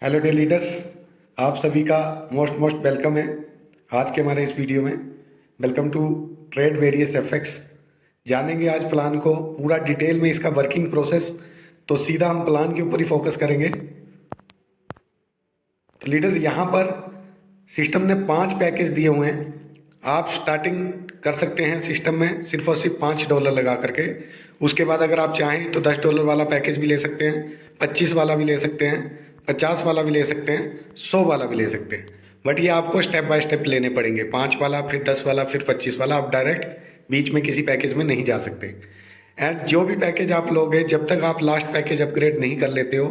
Hello day leaders, आप सभी का मोस्ट मोस्ट वेलकम है आज के हमारे इस वीडियो में। Welcome to trade various FX. जानेंगे आज प्लान को पूरा डिटेल में, इसका वर्किंग प्रोसेस। तो सीधा हम प्लान के ऊपर ही फोकस करेंगे। तो लीडर्स, यहाँ पर सिस्टम ने 5 पैकेज दिए हुए हैं। आप स्टार्टिंग कर सकते हैं सिस्टम में सिर्फ और सिर्फ $5 लगा करके। उसके बाद अगर आप चाहें तो $10 वाला पैकेज भी ले सकते हैं, 25 वाला भी ले सकते हैं, 50 वाला भी ले सकते हैं, 100 वाला भी ले सकते हैं। बट ये आपको स्टेप बाय स्टेप लेने पड़ेंगे। 5 वाला, फिर 10 वाला, फिर 25 वाला। आप डायरेक्ट बीच में किसी पैकेज में नहीं जा सकते। एंड जो भी पैकेज आप लोगे, जब तक आप लास्ट पैकेज अपग्रेड नहीं कर लेते हो,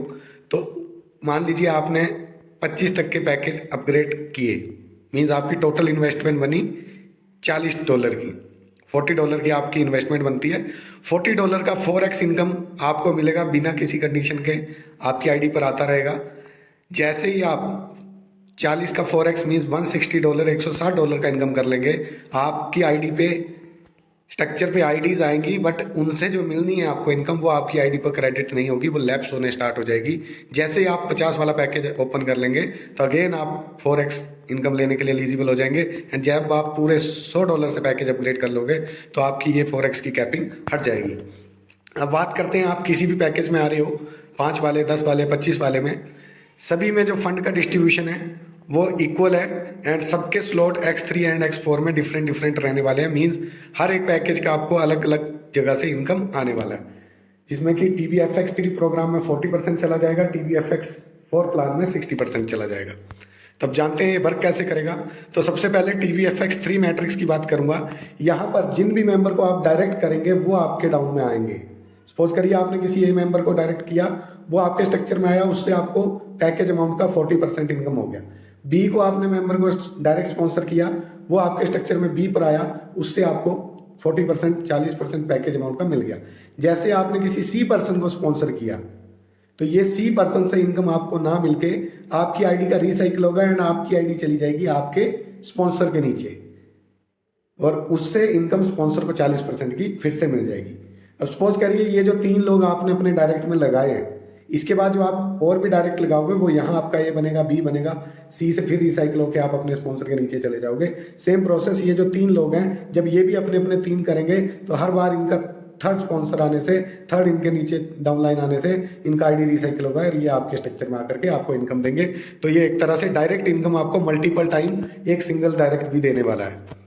तो मान लीजिए आपने 25 तक के पैकेज अपग्रेड किए, मीन्स आपकी टोटल इन्वेस्टमेंट बनी $40 की। $40 की आपकी इन्वेस्टमेंट बनती है। $40 का 4x इनकम आपको मिलेगा बिना किसी कंडीशन के, आपकी आईडी पर आता रहेगा। जैसे ही आप 40 का 4x मीन्स $160, $160 का इनकम कर लेंगे, आपकी आईडी पे स्ट्रक्चर पे आईडीज आएंगी, बट उनसे जो मिलनी है आपको इनकम, वो आपकी आईडी पर क्रेडिट नहीं होगी, वो लैप्स होने स्टार्ट हो जाएगी। जैसे ही आप 50 वाला पैकेज ओपन कर लेंगे तो अगेन आप 4x इनकम लेने के लिए एलिजिबल हो जाएंगे। एंड जब आप पूरे $100 से पैकेज अपग्रेड कर लोगे तो आपकी ये 4x की कैपिंग हट जाएगी। अब बात करते हैं, आप किसी भी पैकेज में आ रहे हो, 5 वाले, 10 वाले, 25 वाले में, सभी में जो फंड का डिस्ट्रीब्यूशन है वो इक्वल है। एंड सबके स्लॉट X3 एंड X4 में डिफरेंट डिफरेंट रहने वाले हैं। मीन्स हर एक पैकेज का आपको अलग अलग जगह से इनकम आने वाला है, जिसमें कि TBFX3 प्रोग्राम में 40% चला जाएगा, TBFX4 प्लान में 60% चला जाएगा। तब जानते हैं ये वर्क कैसे करेगा। तो सबसे पहले TBFX3 मैट्रिक्स की बात करूंगा। यहाँ पर जिन भी मेंबर को आप डायरेक्ट करेंगे वो आपके डाउन में आएंगे। सपोज करिए आपने किसी ए मेंबर को डायरेक्ट किया, वो आपके स्ट्रक्चर में आया, उससे आपको पैकेज अमाउंट का 40% इनकम हो गया। बी को आपने मेंबर को डायरेक्ट स्पॉन्सर किया, वो आपके स्ट्रक्चर में बी पर आया, उससे आपको 40%, 40% पैकेज अमाउंट का मिल गया। जैसे आपने किसी सी पर्सन को स्पॉन्सर किया, तो ये सी पर्सन से इनकम आपको ना मिलके आपकी आईडी का रिसाइकिल होगा एंड आपकी आईडी चली जाएगी आपके स्पॉन्सर के नीचे, और उससे इनकम स्पॉन्सर को 40% की फिर से मिल जाएगी। अब सपोज करिए ये जो 3 लोग आपने अपने डायरेक्ट में लगाए हैं, इसके बाद जो आप और भी डायरेक्ट लगाओगे वो यहाँ आपका ए बनेगा, बी बनेगा, सी से फिर रिसाइकिल होकर आप अपने स्पॉन्सर के नीचे चले जाओगे। सेम प्रोसेस, ये जो 3 लोग हैं, जब ये भी अपने अपने 3 करेंगे तो हर बार इनका थर्ड स्पॉन्सर आने से, थर्ड इनके नीचे डाउनलाइन आने से इनका आईडी रिसाइकिल होगा और ये आपके स्ट्रक्चर में आकर के आपको इनकम देंगे। तो ये एक तरह से डायरेक्ट इनकम आपको मल्टीपल टाइम एक सिंगल डायरेक्ट भी देने वाला है।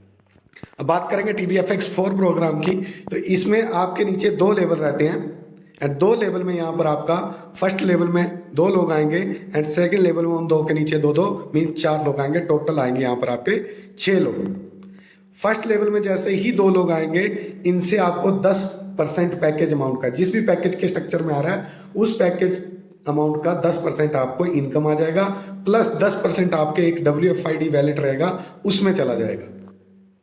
अब बात करेंगे TBFX4 प्रोग्राम की। तो इसमें आपके नीचे 2 लेवल रहते हैं एंड 2 लेवल में यहाँ पर आपका फर्स्ट लेवल में 2 लोग आएंगे एंड सेकंड लेवल में उन 2 के नीचे 2-2 मीन्स 4 लोग आएंगे। टोटल आएंगे यहाँ पर आपके 6 लोग। फर्स्ट लेवल में जैसे ही 2 लोग आएंगे, इनसे आपको 10% पैकेज अमाउंट का, जिस भी पैकेज के स्ट्रक्चर में आ रहा है उस पैकेज अमाउंट का 10% आपको इनकम आ जाएगा, प्लस 10% आपके एक WFID वैलेट रहेगा उसमें चला जाएगा।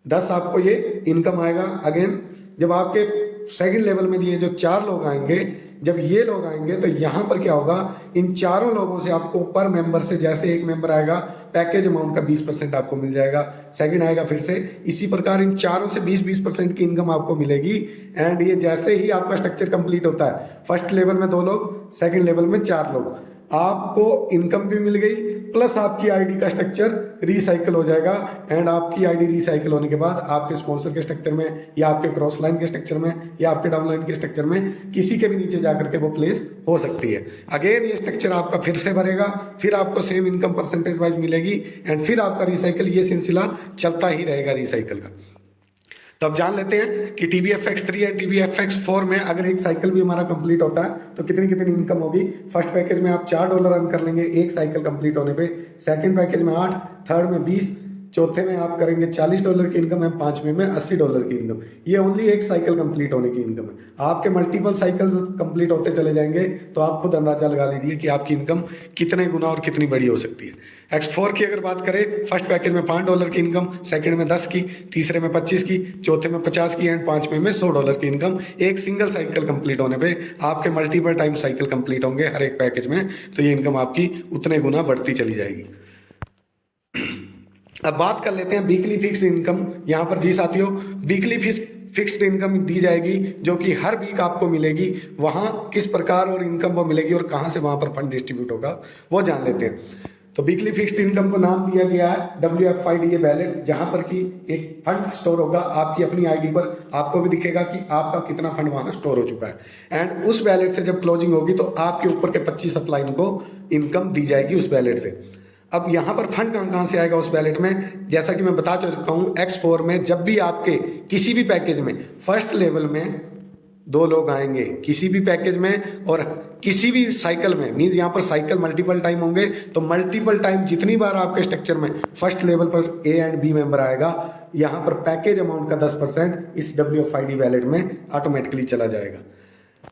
10 आपको ये इनकम आएगा। अगेन जब आपके सेकंड लेवल में ये जो 4 लोग आएंगे, जब ये लोग आएंगे तो यहाँ पर क्या होगा, इन 4 लोगों से आपको पर मेंबर से, जैसे एक मेंबर आएगा पैकेज अमाउंट का 20% आपको मिल जाएगा, सेकंड आएगा फिर से इसी प्रकार इन 4 से 20% की इनकम आपको मिलेगी। एंड ये जैसे ही आपका स्ट्रक्चर कंप्लीट होता है, फर्स्ट लेवल में 2 लोग, सेकंड लेवल में 4 लोग, आपको इनकम भी मिल गई, प्लस आपकी आईडी का स्ट्रक्चर रिसाइकिल हो जाएगा। एंड आपकी आईडी रिसाइकिल होने के बाद आपके स्पॉन्सर के स्ट्रक्चर में या आपके क्रॉस लाइन के स्ट्रक्चर में या आपके डाउन लाइन के स्ट्रक्चर में किसी के भी नीचे जाकर के वो प्लेस हो सकती है। अगेन ये स्ट्रक्चर आपका फिर से भरेगा, फिर आपको सेम इनकम परसेंटेज वाइज मिलेगी एंड फिर आपका रिसाइकिल, ये सिलसिला चलता ही रहेगा रिसाइकिल का। तो अब जान लेते हैं कि TBFX3 एंड TBFX4 में अगर एक साइकिल भी हमारा कंप्लीट होता है तो कितनी कितनी इनकम होगी। फर्स्ट पैकेज में आप $4 अर्न कर लेंगे एक साइकिल कंप्लीट होने पे, सेकंड पैकेज में 8, थर्ड में 20, चौथे में आप करेंगे $40 की इनकम है, 5वें में $80 की इनकम। ये ओनली एक साइकिल कंप्लीट होने की इनकम है। आपके मल्टीपल साइकिल कंप्लीट होते चले जाएंगे तो आप खुद अंदाजा लगा लीजिए कि आपकी इनकम कितने गुना और कितनी बड़ी हो सकती है। X4 की अगर बात करें, फर्स्ट पैकेज में $5 की इनकम, सेकंड में 10 की, तीसरे में 25 की, चौथे में 50 की एंड 5वें में $100 की इनकम। एक सिंगल साइकिल कंप्लीट होने पे आपके मल्टीपल टाइम साइकिल कंप्लीट होंगे हर एक पैकेज में, तो ये इनकम आपकी उतने गुना बढ़ती चली जाएगी। अब बात कर लेते हैं वीकली फिक्स इनकम। यहाँ पर जी साथियों, वीकली फिक्स्ड इनकम दी जाएगी जो कि हर वीक आपको मिलेगी। वहां किस प्रकार और इनकम वो मिलेगी और कहां से वहां पर फंड डिस्ट्रीब्यूट होगा वो जान लेते हैं। तो वीकली फिक्स्ड इनकम को नाम दिया गया है WFIDA वैलेट, जहां पर कि एक फंड स्टोर होगा आपकी अपनी आईडी पर, आपको भी दिखेगा कि आपका कितना फंड वहां स्टोर हो चुका है। एंड उस वैलेट से जब क्लोजिंग होगी तो आपके ऊपर के 25 अपलाइन को इनकम दी जाएगी उस वैलेट से। अब यहाँ पर फंड कहाँ से आएगा उस वैलेट में, जैसा कि मैं बता चुका हूँ X4 में जब भी आपके किसी भी पैकेज में फर्स्ट लेवल में 2 लोग आएंगे किसी भी पैकेज में और किसी भी साइकिल में, मींस यहाँ पर साइकिल मल्टीपल टाइम होंगे, तो मल्टीपल टाइम जितनी बार आपके स्ट्रक्चर में फर्स्ट लेवल पर A एंड B मेंबर आएगा, यहाँ पर पैकेज अमाउंट का 10% इस WFID वैलेट में ऑटोमेटिकली चला जाएगा।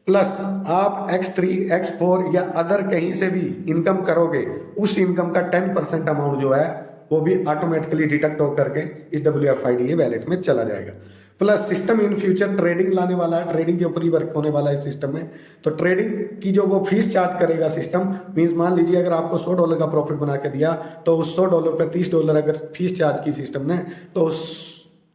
प्लस आप X3 X4 या अदर कहीं से भी इनकम करोगे, उस इनकम का 10% अमाउंट जो है वो भी ऑटोमेटिकली डिडक्ट होकर के इस WFID वैलेट में चला जाएगा। Plus system in future trading लाने वाला है, ट्रेडिंग के ऊपर ही वर्क होने वाला है सिस्टम में। तो ट्रेडिंग की जो वो फीस चार्ज करेगा सिस्टम, मीन्स मान लीजिए अगर आपको $100 का प्रॉफिट बना के दिया तो उस $100 पे $30 अगर फीस चार्ज की सिस्टम ने, तो उस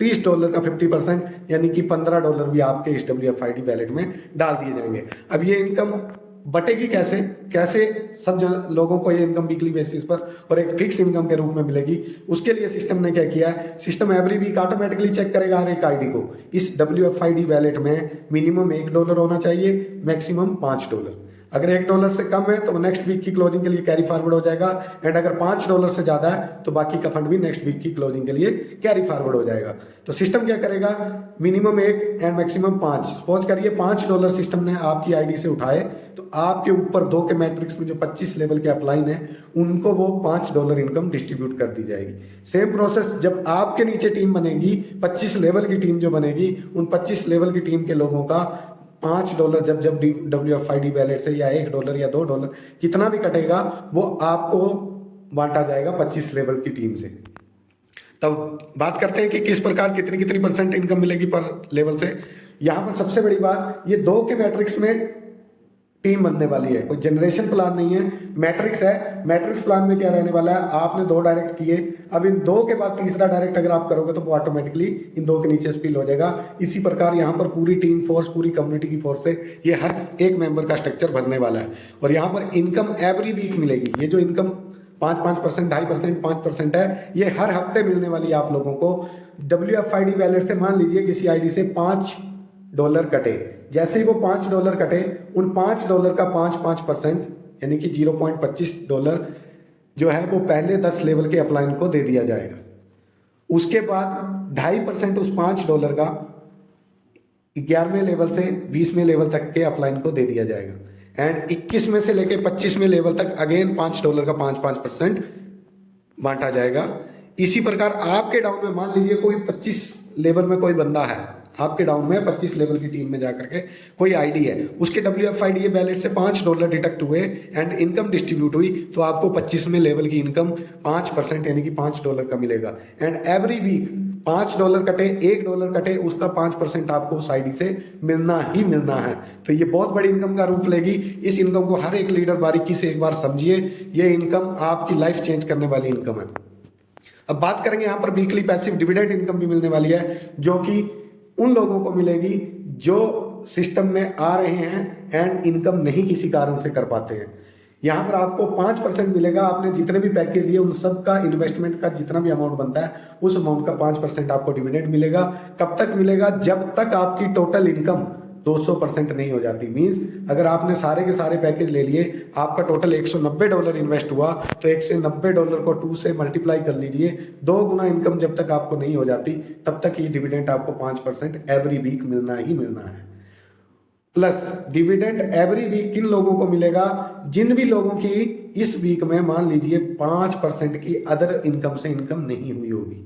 $30 का 50% यानी कि $15 भी आपके इस WFID वैलेट में डाल दिए जाएंगे। अब ये इनकम बटेगी कैसे, कैसे सब लोगों को ये इनकम वीकली बेसिस पर और एक फिक्स इनकम के रूप में मिलेगी, उसके लिए सिस्टम ने क्या किया है, system every week automatically check करेगा हर एक आईडी को। इस WFID वैलेट में मिनिमम $1 होना चाहिए, मैक्सिमम $5। अगर $1 से कम है तो नेक्स्ट वीक की क्लोजिंग के लिए कैरी फॉरवर्ड हो जाएगा, एंड अगर $5 से ज्यादा है तो बाकी का फंड भी नेक्स्ट वीक की क्लोजिंग के लिए कैरी फॉरवर्ड हो जाएगा। तो सिस्टम क्या करेगा, मिनिमम 1 एंड मैक्सिमम 5। सपोज करिए $5 सिस्टम ने आपकी आईडी से उठाए, तो आपके ऊपर 2 के मैट्रिक्स में जो 25 लेवल के अपलाइन है उनको वो $5 इनकम डिस्ट्रीब्यूट कर दी जाएगी। सेम प्रोसेस जब आपके नीचे टीम बनेगी, 25 लेवल की टीम जो बनेगी, उन 25 लेवल की टीम के लोगों का $5 जब WFID वैलेट से या $1 या $2 कितना भी कटेगा वो आपको बांटा जाएगा 25 लेवल की टीम से। तब बात करते हैं कि किस प्रकार कितनी कितनी परसेंट इनकम मिलेगी पर लेवल से। यहां पर सबसे बड़ी बात, ये 2 के मैट्रिक्स में टीम बनने वाली है, कोई जनरेशन प्लान नहीं है, मैट्रिक्स है। मैट्रिक्स प्लान में क्या रहने वाला है, आपने 2 डायरेक्ट किए, अब इन 2 के बाद तीसरा डायरेक्ट अगर आप करोगे तो वो ऑटोमेटिकली इन 2 के नीचे स्पिल हो जाएगा। इसी प्रकार यहाँ पर पूरी टीम फोर्स, पूरी कम्युनिटी की फोर्स से ये हर एक मेंबर का स्ट्रक्चर बनने वाला है। और यहाँ पर इनकम एवरी वीक मिलेगी। ये जो इनकम 5% 2.5% 5% है, ये हर हफ्ते मिलने वाली है आप लोगों को। WFID वैलेट से मान लीजिए किसी आईडी से $5 कटे, जैसे ही वो $5 कटे, उन $5 का 5% यानी कि $0.25 जो है वो पहले 10 लेवल के अपलाइन को दे दिया जाएगा। उसके बाद 2.5% उस $5 का 11वें लेवल से 20वें लेवल तक के अपलाइन को दे दिया जाएगा, एंड 21 में से लेके 25वें लेवल तक अगेन $5 का 5% बांटा जाएगा। इसी प्रकार आपके डाउन में मान लीजिए कोई 25 लेवल में कोई बंदा है, आपके डाउन में 25 लेवल की टीम में जाकर के कोई आईडी है, उसके WFID वैलेट से $5 डिडक्ट हुए एंड इनकम डिस्ट्रीब्यूट हुई, तो आपको 25वें लेवल की इनकम 5% यानी कि $5 का मिलेगा। एंड एवरी वीक $5 कटे, $1 कटे, उसका 5% आपको उस आईडी से मिलना ही मिलना है। तो ये बहुत बड़ी इनकम का रूप लेगी। इस इनकम को हर एक लीडर बारीकी से एक बार समझिए, ये इनकम आपकी लाइफ चेंज करने वाली इनकम है। अब बात करेंगे यहाँ पर वीकली पैसिव डिविडेंड इनकम भी मिलने वाली है, जो कि उन लोगों को मिलेगी जो सिस्टम में आ रहे हैं एंड इनकम नहीं किसी कारण से कर पाते हैं। यहाँ पर आपको 5% मिलेगा। आपने जितने भी पैकेज लिए उन सब का इन्वेस्टमेंट का जितना भी अमाउंट बनता है उस अमाउंट का 5% आपको डिविडेंड मिलेगा। कब तक मिलेगा, जब तक आपकी टोटल इनकम 200% नहीं हो जाती। मींस अगर आपने सारे के सारे पैकेज ले लिए, आपका टोटल $190 इन्वेस्ट हुआ, तो $190 को 2 से मल्टीप्लाई कर लीजिए। 2 गुना इनकम जब तक आपको नहीं हो जाती तब तक ये डिविडेंड आपको 5% एवरी वीक मिलना ही मिलना है। प्लस डिविडेंड एवरी वीक किन लोगों को मिलेगा, जिन भी लोगों की इस वीक में मान लीजिए 5% की अदर इनकम से इनकम नहीं हुई होगी।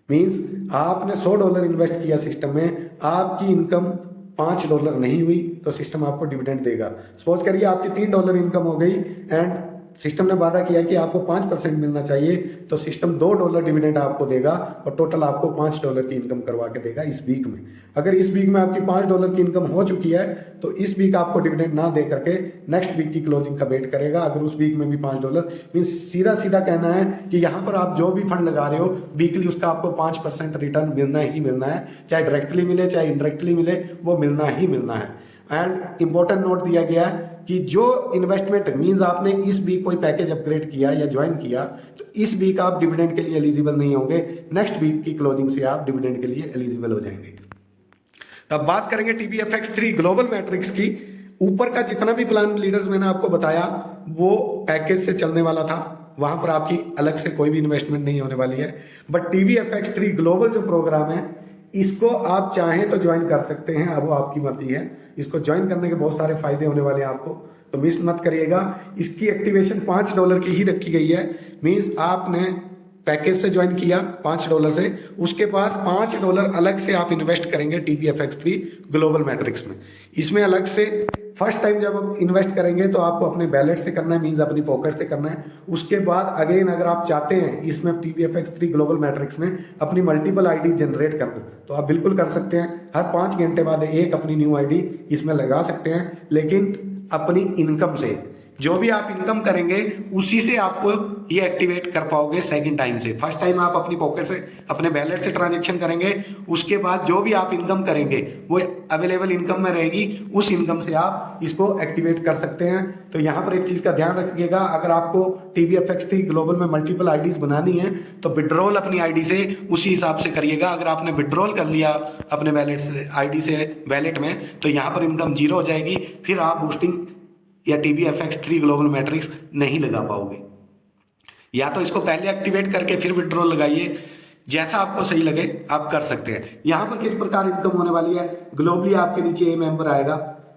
मींस आपने $100 इन्वेस्ट किया सिस्टम में, आपकी इनकम $5 नहीं हुई, तो सिस्टम आपको डिविडेंड देगा। सपोज करिए आपकी $3 इनकम हो गई एंड सिस्टम ने वादा किया कि आपको 5% मिलना चाहिए, तो सिस्टम $2 डिविडेंड आपको देगा और टोटल आपको $5 की इनकम करवा के देगा इस वीक में। अगर इस वीक में आपकी $5 की इनकम हो चुकी है तो इस वीक आपको डिविडेंड ना दे करके नेक्स्ट वीक की क्लोजिंग का वेट करेगा। अगर उस वीक में भी $5 मीन्स सीधा सीधा कहना है कि यहाँ पर आप जो भी फंड लगा रहे हो वीकली उसका आपको 5% रिटर्न मिलना ही मिलना है, चाहे डायरेक्टली मिले चाहे इनडायरेक्टली मिले, वो मिलना ही मिलना है। एंड इंपॉर्टेंट नोट दिया गया है कि जो इन्वेस्टमेंट मीन्स आपने इस वीक कोई पैकेज अपग्रेड किया या ज्वाइन किया तो इस वीक आप डिविडेंड के लिए एलिजिबल नहीं होंगे, नेक्स्ट वीक की क्लोजिंग से आप डिविडेंड के लिए एलिजिबल हो जाएंगे। अब बात करेंगे TBFX3 ग्लोबल मैट्रिक्स की। ऊपर का जितना भी प्लान लीडर्स मैंने आपको बताया वो पैकेज से चलने वाला था, वहां पर आपकी अलग से कोई भी इन्वेस्टमेंट नहीं होने वाली है। बट TBFX3 ग्लोबल जो प्रोग्राम है इसको आप चाहें तो ज्वाइन कर सकते हैं, अब वो आपकी मर्जी है। इसको ज्वाइन करने के बहुत सारे फायदे होने वाले हैं आपको, तो मिस मत करिएगा। इसकी एक्टिवेशन $5 की ही रखी गई है, मीन्स आपने पैकेज से ज्वाइन किया $5 से, उसके बाद $5 अलग से आप इन्वेस्ट करेंगे TBFX3 ग्लोबल मैट्रिक्स में। इसमें अलग से फर्स्ट टाइम जब आप इन्वेस्ट करेंगे तो आपको अपने बैलेट से करना है, मीन्स अपनी पॉकेट से करना है। उसके बाद अगेन अगर आप चाहते हैं इसमें TBFX3 ग्लोबल मैट्रिक्स में अपनी मल्टीपल आईडी जनरेट करना तो आप बिल्कुल कर सकते हैं। हर 5 घंटे बाद एक अपनी न्यू आईडी इसमें लगा सकते हैं, लेकिन अपनी इनकम से, जो भी आप इनकम करेंगे उसी से आपको ये एक्टिवेट कर पाओगे सेकंड टाइम से। फर्स्ट टाइम आप अपनी पॉकेट से अपने बैलेट से ट्रांजैक्शन करेंगे, उसके बाद जो भी आप इनकम करेंगे वो अवेलेबल इनकम में रहेगी, उस इनकम से आप इसको एक्टिवेट कर सकते हैं। तो यहाँ पर एक चीज का ध्यान रखिएगा, अगर आपको TBFX3 ग्लोबल में मल्टीपल आईडीज बनानी है तो विड्रॉल अपनी आईडी से उसी हिसाब से करिएगा। अगर आपने विड्रॉल कर लिया अपने बैलेट से आईडी से बैलेट में तो यहाँ पर इनकम 0 हो जाएगी, फिर आप बूस्टिंग या TBFX3 ग्लोबल मैट्रिक्स नहीं लगा पाओगे। या तो इसको पहले एक्टिवेट करके फिर विड्रॉल लगाइए, जैसा आपको सही लगे आप कर सकते हैं। यहां पर किस प्रकार इनकम होने वाली है, ग्लोबली आपके नीचे A मेंबर आएगा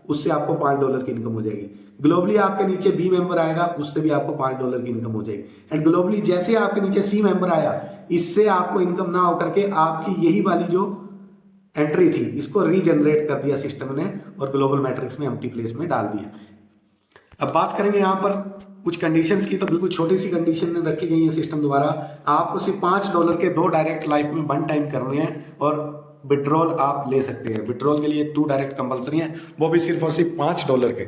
उससे आपको $5 की इनकम हो जाएगी। ग्लोबली आपके नीचे B मेंबर आएगा उससे भी आपको $5 की इनकम हो जाएगी। एंड ग्लोबली जैसे आपके नीचे C मेंबर आया इससे आपको इनकम ना होकर के आपकी यही वाली जो एंट्री थी इसको रीजनरेट कर दिया सिस्टम ने और ग्लोबल मैट्रिक्स में एम्प्टी प्लेस में डाल दिया। अब बात करेंगे यहाँ पर कुछ कंडीशंस की, तो बिल्कुल छोटी सी कंडीशन रखी गई है सिस्टम द्वारा। आपको सिर्फ $5 के 2 डायरेक्ट लाइफ में 1 टाइम करने हैं और विड्रॉल आप ले सकते हैं। विड्रॉल के लिए 2 डायरेक्ट कंपलसरी है, वो भी सिर्फ और सिर्फ $5 के।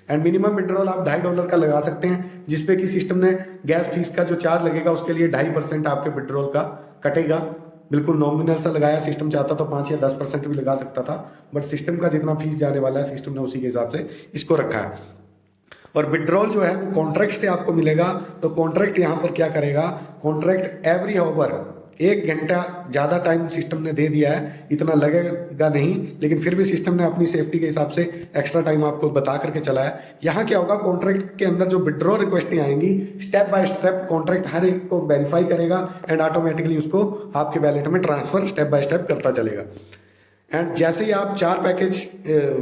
एंड मिनिमम विड्रॉल आप $2.5 का लगा सकते हैं, जिसपे कि सिस्टम ने गैस फीस का जो चार्ज लगेगा उसके लिए 2.5% आपके विड्रॉल का कटेगा। बिल्कुल नॉमिनल सा लगाया, सिस्टम चाहता तो 5 या 10% भी लगा सकता था, बट सिस्टम का जितना फीस जाने वाला है सिस्टम ने उसी के हिसाब से इसको रखा है। और विड्रॉल जो है वो कॉन्ट्रैक्ट से आपको मिलेगा। तो कॉन्ट्रैक्ट यहाँ पर क्या करेगा, कॉन्ट्रैक्ट एवरी आवर 1 घंटा ज्यादा टाइम सिस्टम ने दे दिया है, इतना लगेगा नहीं, लेकिन फिर भी सिस्टम ने अपनी सेफ्टी के हिसाब से एक्स्ट्रा टाइम आपको बता करके चला है। यहाँ क्या होगा, कॉन्ट्रैक्ट के अंदर जो विड्रॉल रिक्वेस्टें आएंगी स्टेप बाय स्टेप कॉन्ट्रैक्ट हर एक को वेरीफाई करेगा एंड ऑटोमेटिकली उसको आपके वैलेट में ट्रांसफर स्टेप बाय स्टेप करता चलेगा। एंड जैसे ही आप 4 पैकेज,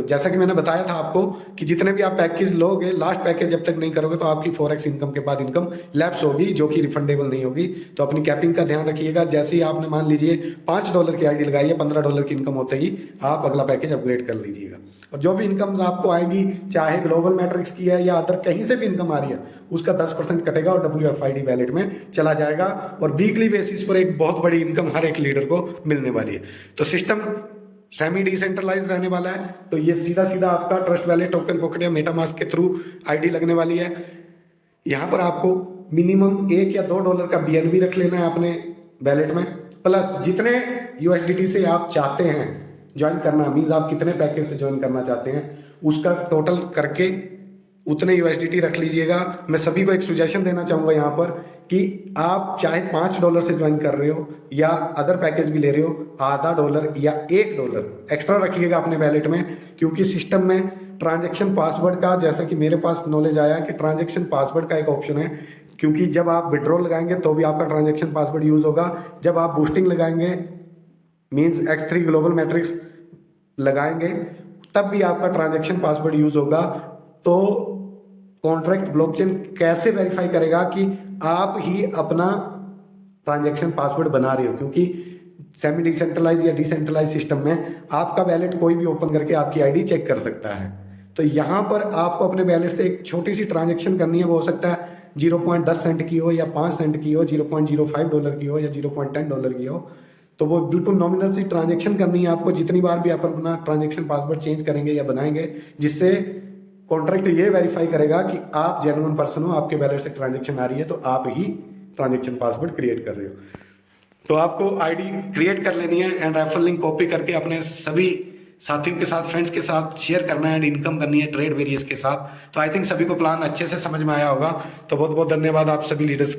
जैसा कि मैंने बताया था आपको कि जितने भी आप पैकेज लोगे लास्ट पैकेज जब तक नहीं करोगे तो आपकी 4x इनकम के बाद इनकम लैप्स होगी जो कि रिफंडेबल नहीं होगी। तो अपनी कैपिंग का ध्यान रखिएगा। जैसे ही आपने मान लीजिए $5 की आईडी लगाई है, $15 की इनकम होते ही आप अगला पैकेज अपग्रेड कर लीजिएगा। और जो भी इनकम आपको आएगी, चाहे ग्लोबल मैट्रिक्स की है या अदर कहीं से भी इनकम आ रही है, उसका 10% कटेगा और WFID वैलेट में चला जाएगा। और वीकली बेसिस पर एक बहुत बड़ी इनकम हर एक लीडर को मिलने वाली है। तो सिस्टम सेमी डिसेंट्रलाइज रहने वाला है। तो ये सीधा सीधा आपका ट्रस्ट वैलेट, टोकन पॉकेट या मेटामास्क के थ्रू आईडी लगने वाली है। यहाँ पर आपको मिनिमम $1 या $2 का BNB रख लेना है अपने वैलेट में, प्लस जितने USDT से आप चाहते हैं ज्वाइन करना, मीन्स आप कितने पैकेज से ज्वाइन करना चाहते हैं उसका टोटल करके उतने USDT रख लीजिएगा। मैं सभी को एक सुजेशन देना चाहूंगा यहाँ पर कि आप चाहे $5 से ज्वाइन कर रहे हो या अदर पैकेज भी ले रहे हो, $0.5 या $1 एक्स्ट्रा रखिएगा अपने वैलेट में, क्योंकि सिस्टम में ट्रांजैक्शन पासवर्ड का, जैसा कि मेरे पास नॉलेज आया कि ट्रांजैक्शन पासवर्ड का एक ऑप्शन है, क्योंकि जब आप विड्रॉल लगाएंगे तो भी आपका ट्रांजैक्शन पासवर्ड यूज होगा, जब आप बूस्टिंग लगाएंगे मीन्स X3 ग्लोबल मैट्रिक्स लगाएंगे तब भी आपका ट्रांजैक्शन पासवर्ड यूज होगा। तो कॉन्ट्रैक्ट ब्लॉकचेन कैसे वेरीफाई करेगा कि आप ही अपना ट्रांजैक्शन पासवर्ड बना रहे हो, क्योंकि सेमी डिसेंट्रलाइज या डिसेंट्रलाइज सिस्टम में आपका वैलेट कोई भी ओपन करके आपकी आईडी चेक कर सकता है। तो यहाँ पर आपको अपने वैलेट से एक छोटी सी ट्रांजैक्शन करनी है, वो हो सकता है 0.10 सेंट की हो या 5 सेंट की हो, $0.05 की हो या $0.10 की हो, तो वो बिल्कुल नॉमिनल सी ट्रांजेक्शन करनी है आपको जितनी बार भी आप अपना ट्रांजेक्शन पासवर्ड चेंज करेंगे या बनाएंगे, जिससे कॉन्ट्रैक्ट ये वेरीफाई करेगा कि आप जेन्युइन पर्सन हो, आपके वैलेट से ट्रांजेक्शन आ रही है, तो आप ही ट्रांजेक्शन पासवर्ड क्रिएट कर रहे हो। तो आपको आईडी क्रिएट कर लेनी है एंड रेफरल लिंक कॉपी करके अपने सभी साथियों के साथ, फ्रेंड्स के साथ शेयर करना है एंड इनकम करनी है ट्रेड वेरियस के साथ। तो आई थिंक सभी को प्लान अच्छे से समझ में आया होगा। तो बहुत बहुत धन्यवाद आप सभी लीडर्स।